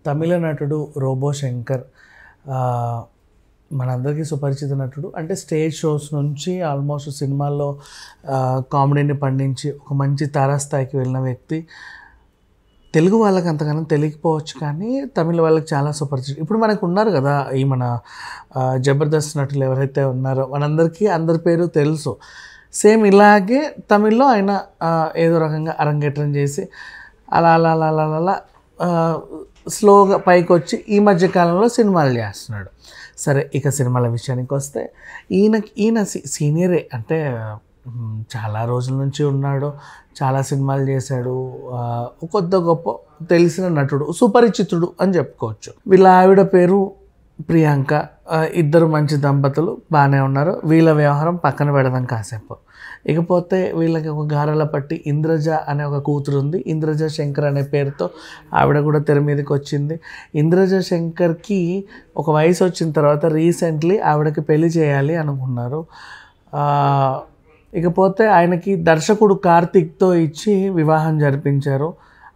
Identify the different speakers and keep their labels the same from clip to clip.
Speaker 1: తమిళ నటుడు రోబో శంకర్ మనందరికీ సుపరిచిత నటుడు. అంటే స్టేజ్ షోస్ నుంచి ఆల్మోస్ట్ సినిమాల్లో కామెడీని పండించి ఒక మంచి తారాస్థాయికి వెళ్ళిన వ్యక్తి. తెలుగు వాళ్ళకి అంతగానో తెలియకపోవచ్చు, కానీ తమిళ వాళ్ళకి చాలా సుపరిచితం. ఇప్పుడు మనకు ఉన్నారు కదా ఈ మన జబర్దస్త్ నటులు ఎవరైతే ఉన్నారో మనందరికీ అందరి పేరు తెలుసు. సేమ్ ఇలాగే తమిళ్లో ఆయన ఏదో రకంగా అరంగేట్రం చేసి అలా అలా అలా అలా అలా స్లోగా పైకి వచ్చి ఈ మధ్యకాలంలో సినిమాలు చేస్తున్నాడు. సరే, ఇక సినిమాల విషయానికి వస్తే ఈయన సీనియరే. అంటే చాలా రోజుల నుంచి ఉన్నాడు, చాలా సినిమాలు చేశాడు, కొద్ది గొప్ప తెలిసిన నటుడు, సుపరిచితుడు అని చెప్పుకోవచ్చు. వీళ్ళ ఆవిడ పేరు ప్రియాంక. ఇద్దరు మంచి దంపతులు, బాగానే ఉన్నారు. వీళ్ళ వ్యవహారం పక్కన పెడదాం కాసేపు. ఇకపోతే వీళ్ళకి ఒక గారాల పట్టి ఇంద్రజ అనే ఒక కూతురు ఉంది. ఇంద్రజ శంకర్ అనే పేరుతో ఆవిడ కూడా తెర మీదకి వచ్చింది. ఇంద్రజ శంకర్కి ఒక వయసు వచ్చిన తర్వాత రీసెంట్లీ ఆవిడకి పెళ్లి చేయాలి అనుకున్నారు. ఇకపోతే ఆయనకి దర్శకుడు కార్తిక్తో ఇచ్చి వివాహం జరిపించారు.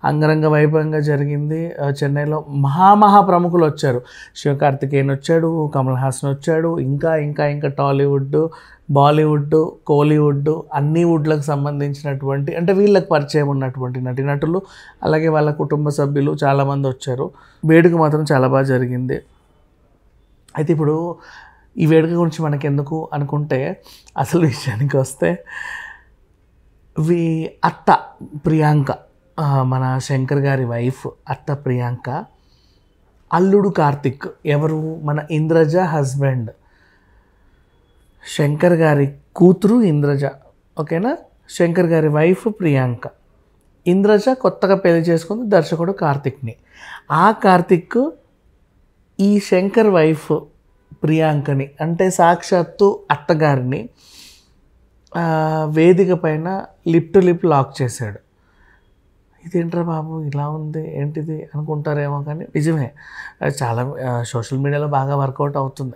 Speaker 1: అంగరంగ వైభవంగా జరిగింది. చెన్నైలో మహా ప్రముఖులు వచ్చారు. శివకార్తికేయన్ వచ్చాడు, కమల్ హాసన్ వచ్చాడు, ఇంకా ఇంకా ఇంకా టాలీవుడ్, బాలీవుడ్, కోలీవుడ్, అన్ని వుడ్లకు సంబంధించినటువంటి అంటే వీళ్ళకి పరిచయం ఉన్నటువంటి నటీనటులు, అలాగే వాళ్ళ కుటుంబ సభ్యులు చాలామంది వచ్చారు. వేడుక మాత్రం చాలా బాగా జరిగింది. అయితే ఇప్పుడు ఈ వేడుక గురించి మనకెందుకు అనుకుంటే, అసలు విషయానికి వస్తే అత్త ప్రియాంక, మన శంకర్ గారి వైఫ్ అత్త ప్రియాంక, అల్లుడు కార్తిక్ ఎవరు మన ఇంద్రజ హస్బెండ్, శంకర్ గారి కూతురు ఇంద్రజ, ఓకేనా. శంకర్ గారి వైఫ్ ప్రియాంక. ఇంద్రజ కొత్తగా పెళ్లి చేసుకుంది దర్శకుడు కార్తిక్ని. ఆ కార్తిక్ ఈ శంకర్ వైఫ్ ప్రియాంకని, అంటే సాక్షాత్తు అత్తగారిని వేదిక పైన లిప్ టు లిప్ లాక్ చేశాడు. ఇదేంట్రా బాబు ఇలా ఉంది ఏంటిది అనుకుంటారేమో, కానీ నిజమే. చాలా సోషల్ మీడియాలో బాగా వర్కౌట్ అవుతుంది.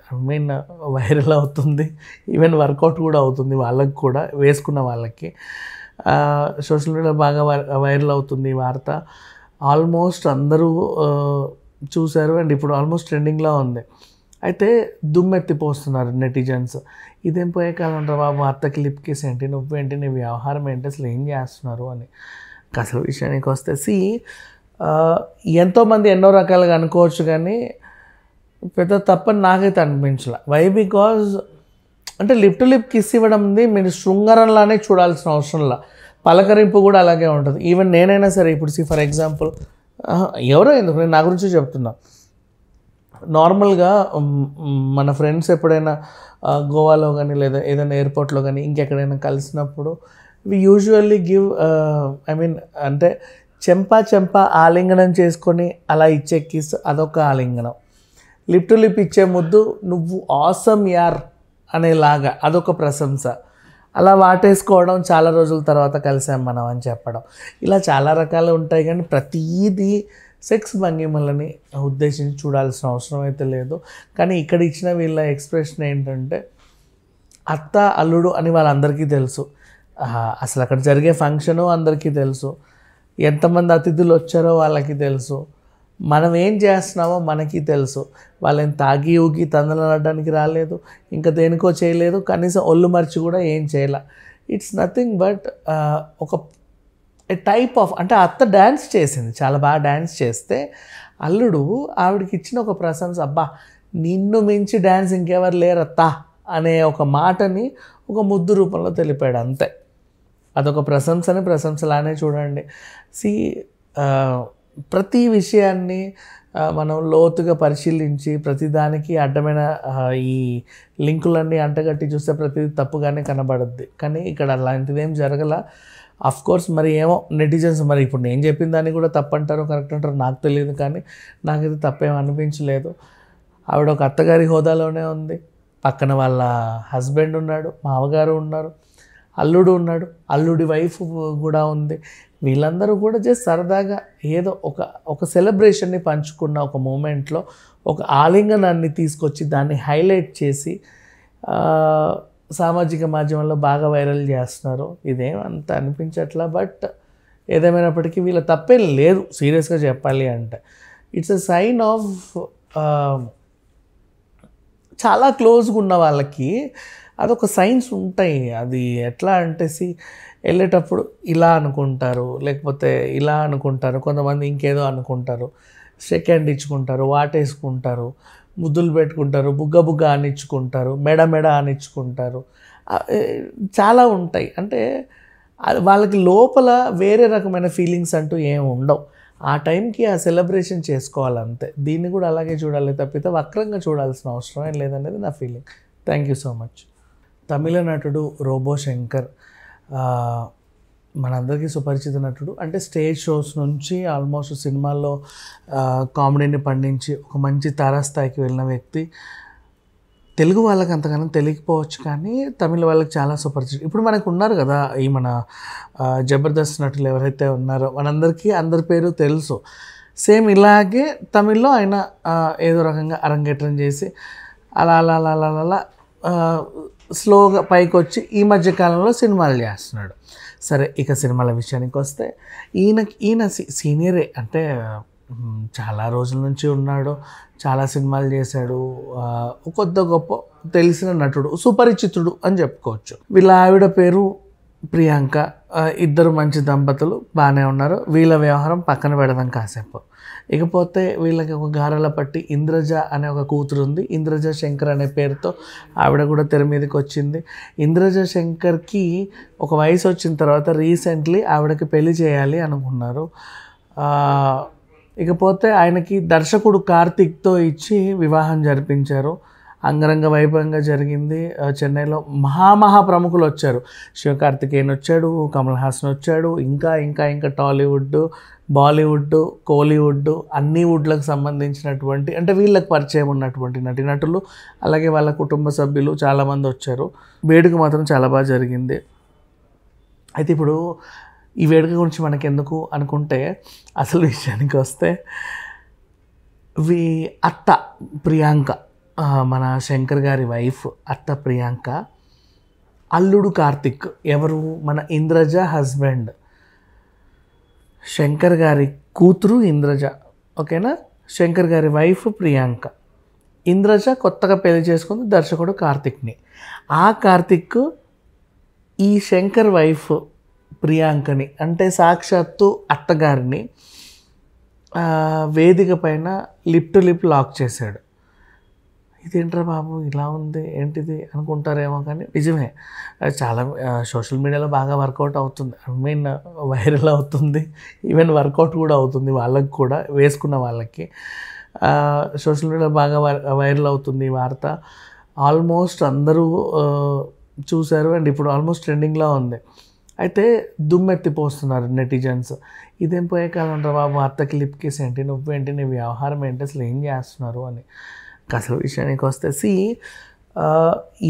Speaker 1: వైరల్ అవుతుంది, ఈవెన్ వర్కౌట్ కూడా అవుతుంది వాళ్ళకి కూడా, వేసుకున్న వాళ్ళకి. సోషల్ మీడియాలో బాగా వైరల్ అవుతుంది ఈ వార్త. ఆల్మోస్ట్ అందరూ చూశారు అండ్ ఇప్పుడు ఆల్మోస్ట్ ట్రెండింగ్లో ఉంది. అయితే దుమ్మెత్తిపోస్తున్నారు నెటిజన్స్. ఇదేం పోయే కాలం రా బాబు, అత్తకి లిప్ కేస్ ఏంటి, నువ్వేంటి, నీ వ్యవహారం ఏంటి, అసలు ఏం చేస్తున్నారు అని. అసలు విషయానికి వస్తే ఎంతోమంది ఎన్నో రకాలుగా అనుకోవచ్చు, కానీ పెద్ద తప్పని నాకైతే అనిపించలే. వై? బికాజ్ అంటే లిప్ టు లిప్ కిస్ ఇవ్వడం మీరు శృంగారంలానే చూడాల్సిన అవసరంలా, పలకరింపు కూడా అలాగే ఉంటుంది. ఈవెన్ నేనైనా సరే ఇప్పుడు ఫర్ ఎగ్జాంపుల్, ఎవరో ఎందుకు నేను నా గురించి చెప్తున్నా, నార్మల్గా మన ఫ్రెండ్స్ ఎప్పుడైనా గోవాలో కానీ లేదా ఏదైనా ఎయిర్పోర్ట్లో కానీ ఇంకెక్కడైనా కలిసినప్పుడు వి యూజువల్లీ గివ్ అంటే చెంప ఆలింగనం చేసుకొని అలా ఇచ్చే కిస్ అదొక ఆలింగనం. లిప్ టు లిప్ ఇచ్చే ముద్దు నువ్వు ఆసమ్ యార్ అనేలాగా అదొక ప్రశంస. అలా వాటేసుకోవడం, చాలా రోజుల తర్వాత కలిసాం మనం అని చెప్పడం, ఇలా చాలా రకాలు ఉంటాయి. కానీ ప్రతీదీ సెక్స్ భంగిమలని ఉద్దేశించి చూడాల్సిన అవసరం అయితే లేదు. కానీ ఇక్కడ ఇచ్చిన వీళ్ళ ఎక్స్ప్రెషన్ ఏంటంటే అత్త అల్లుడు అని వాళ్ళందరికీ తెలుసు. అసలు అక్కడ జరిగే ఫంక్షను అందరికీ తెలుసు, ఎంతమంది అతిథులు వచ్చారో వాళ్ళకి తెలుసు, మనం ఏం చేస్తున్నామో మనకి తెలుసు. వాళ్ళని తాగి ఊగి తందనడానికి రాలేదు, ఇంకా దేనికో చేయలేదు, కనీసం ఒళ్ళు మర్చి కూడా ఏం చేయలే. ఇట్స్ నథింగ్ బట్ ఒక టైప్ ఆఫ్, అంటే అత్త డ్యాన్స్ చేసింది, చాలా బాగా డ్యాన్స్ చేస్తే అల్లుడు ఆవిడకి ఇచ్చిన ఒక ప్రశంస, అబ్బా నిన్ను మించి డ్యాన్స్ ఇంకెవరు లేరత్తా అనే ఒక మాటని ఒక ముద్దు రూపంలో తెలిపాడు, అంతే. అదొక ప్రశంసలానే చూడండి. ప్రతి విషయాన్ని మనం లోతుగా పరిశీలించి ప్రతిదానికి అడ్డమైన ఈ లింకులన్నీ అంటగట్టి చూస్తే ప్రతిదీ తప్పుగానే కనబడుద్ది. కానీ ఇక్కడ అలాంటిదేం జరగల. అఫ్కోర్స్ మరి ఏమో నెటిజన్స్, మరి ఇప్పుడు నేను చెప్పిన దాన్ని కూడా తప్పంటారో కరెక్ట్ అంటారో నాకు తెలియదు, కానీ నాకైతే తప్పేం అనిపించలేదు. ఆవిడ ఒక అత్తగారి హోదాలోనే ఉంది, పక్కన వాళ్ళ హస్బెండ్ ఉన్నాడు, మామగారు ఉన్నారు, అల్లుడు ఉన్నాడు, అల్లుడి వైఫ్ కూడా ఉంది. వీళ్ళందరూ కూడా జస్ట్ సరదాగా ఏదో ఒక సెలబ్రేషన్ని పంచుకున్న ఒక మూమెంట్లో ఒక ఆలింగనాన్ని తీసుకొచ్చి దాన్ని హైలైట్ చేసి సామాజిక మాధ్యమంలో బాగా వైరల్ చేస్తున్నారు. ఇదేమంత అనిపించట్లా. బట్ ఏదేమైనప్పటికీ వీళ్ళ తప్పేం లేదు సీరియస్గా చెప్పాలి అంటే. ఇట్స్ ఎ సైన్ ఆఫ్ చాలా క్లోజ్గా ఉన్న వాళ్ళకి అదొక సైన్స్ ఉంటాయి. అది ఎట్లా అంటే వెళ్ళేటప్పుడు ఇలా అనుకుంటారు, లేకపోతే ఇలా అనుకుంటారు, కొంతమంది ఇంకేదో అనుకుంటారు, షేక్ హ్యాండ్ ఇచ్చుకుంటారు, వాటేసుకుంటారు, ముద్దులు పెట్టుకుంటారు, బుగ్గ బుగ్గ ఆనిచ్చుకుంటారు, మెడ మెడ ఆనిచ్చుకుంటారు. చాలా ఉంటాయి. అంటే వాళ్ళకి లోపల వేరే రకమైన ఫీలింగ్స్ అంటూ ఏమి ఉండవు. ఆ టైంకి ఆ సెలబ్రేషన్ చేసుకోవాలంతే. దీన్ని కూడా అలాగే చూడాలి తప్పితే వక్రంగా చూడాల్సిన అవసరం ఏం లేదనేది నా feeling. Thank you so much. తమిళ నటుడు రోబో శంకర్ మనందరికీ సుపరిచిత నటుడు. అంటే స్టేజ్ షోస్ నుంచి ఆల్మోస్ట్ సినిమాల్లో కామెడీని పండించి ఒక మంచి తారాస్థాయికి వెళ్ళిన వ్యక్తి. తెలుగు వాళ్ళకి అంతగానో తెలియకపోవచ్చు, కానీ తమిళ వాళ్ళకి చాలా సుపరిచితం. ఇప్పుడు మనకు ఉన్నారు కదా ఈ మన జబర్దస్త్ నటులు ఎవరైతే ఉన్నారో మనందరికీ అందరి పేరు తెలుసు. సేమ్ ఇలాగే తమిళ్లో ఆయన ఏదో రకంగా అరంగేట్రం చేసి అలా అలా అలా అలా అలా స్లోగా పైకి వచ్చి ఈ మధ్యకాలంలో సినిమాలు చేస్తున్నాడు. సరే, ఇక సినిమాల విషయానికి వస్తే ఈయన సీనియరే. అంటే చాలా రోజుల నుంచి ఉన్నాడు, చాలా సినిమాలు చేశాడు, కొద్ద గొప్ప తెలిసిన నటుడు, సుపరిచితుడు అని చెప్పుకోవచ్చు. వీళ్ళ ఆవిడ పేరు ప్రియాంక. ఇద్దరు మంచి దంపతులు, బాగానే ఉన్నారు. వీళ్ళ వ్యవహారం పక్కన పెడదాం కాసేపు. ఇకపోతే వీళ్ళకి ఒక గారాల పట్టి ఇంద్రజ అనే ఒక కూతురు ఉంది. ఇంద్రజ శంకర్ అనే పేరుతో ఆవిడ కూడా తెర మీదకి వచ్చింది. ఇంద్రజ శంకర్కి ఒక వయసు వచ్చిన తర్వాత రీసెంట్లీ ఆవిడకి పెళ్లి చేయాలి అనుకున్నారు. ఇకపోతే ఆయనకి దర్శకుడు కార్తిక్తో ఇచ్చి వివాహం జరిపించారు. అంగరంగ వైభవంగా జరిగింది. చెన్నైలో మహా ప్రముఖులు వచ్చారు. శివకార్తికేయన్ వచ్చాడు, కమల్ హాసన్ వచ్చాడు, ఇంకా ఇంకా ఇంకా టాలీవుడ్, బాలీవుడ్, కోలీవుడ్, అన్ని వుడ్లకు సంబంధించినటువంటి అంటే వీళ్ళకి పరిచయం ఉన్నటువంటి నటీనటులు, అలాగే వాళ్ళ కుటుంబ సభ్యులు చాలామంది వచ్చారు. వేడుక మాత్రం చాలా బాగా జరిగింది. అయితే ఇప్పుడు ఈ వేడుక గురించి మనకెందుకు అనుకుంటే, అసలు విషయానికి వస్తే అత్త ప్రియాంక, మన శంకర్ గారి వైఫ్ అత్త ప్రియాంక, అల్లుడు కార్తిక్ ఎవరు, మన ఇంద్రజ హస్బెండ్, శంకర్ గారి కూతురు ఇంద్రజ, ఓకేనా. శంకర్ గారి వైఫ్ ప్రియాంక. ఇంద్రజ కొత్తగా పెళ్లి చేసుకుంది దర్శకుడు కార్తిక్ని. ఆ కార్తిక్ ఈ శంకర్ వైఫ్ ప్రియాంకని, అంటే సాక్షాత్తు అత్తగారిని వేదిక పైన లిప్ టు లిప్ లాక్ చేశాడు. ఇదేంట్రా బాబు ఇలా ఉంది ఏంటిది అనుకుంటారేమో, కానీ నిజమే. చాలా సోషల్ మీడియాలో బాగా వర్కౌట్ అవుతుంది. వైరల్ అవుతుంది, ఈవెన్ వర్కౌట్ కూడా అవుతుంది వాళ్ళకి కూడా, వేసుకున్న వాళ్ళకి. సోషల్ మీడియాలో బాగా వైరల్ అవుతుంది ఈ వార్త. ఆల్మోస్ట్ అందరూ చూశారు అండ్ ఇప్పుడు ఆల్మోస్ట్ ట్రెండింగ్లో ఉంది. అయితే దుమ్మెత్తిపోస్తున్నారు నెటిజన్స్. ఇదేం పోయే కాలం రా బాబు, అత్తకి లిప్ కిస్ ఏంటి, నువ్వేంటి, నీ వ్యవహారం ఏంటి, అసలు ఏం చేస్తున్నారు అని. అసలు విషయానికి వస్తే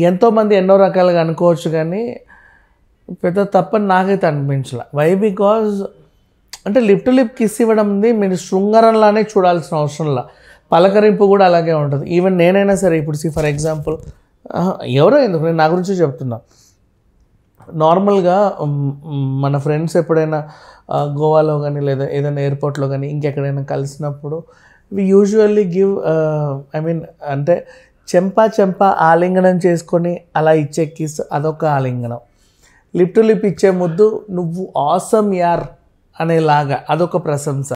Speaker 1: ఎంతోమంది ఎన్నో రకాలుగా అనుకోవచ్చు, కానీ పెద్ద తప్పని నాకైతే అనిపించలే. వై బికాజ్ అంటే లిప్ టు లిప్ కిస్ ఇవ్వడం మీరు శృంగారంలానే చూడాల్సిన అవసరంలా, పలకరింపు కూడా అలాగే ఉంటుంది. ఈవెన్ నేనైనా సరే ఇప్పుడు ఫర్ ఎగ్జాంపుల్, ఎవరో ఎందుకు నేను నా గురించి చెప్తున్నా, నార్మల్గా మన ఫ్రెండ్స్ ఎప్పుడైనా గోవాలో కానీ లేదా ఏదైనా ఎయిర్పోర్ట్లో కానీ ఇంకెక్కడైనా కలిసినప్పుడు వి యూజువల్లీ గివ్ అంటే చెంప ఆలింగనం చేసుకొని అలా ఇచ్చే కిస్ అదొక ఆలింగనం. లిప్ టు లిప్ ఇచ్చే ముద్దు నువ్వు ఆసమ్ యార్ అనేలాగా అదొక ప్రశంస.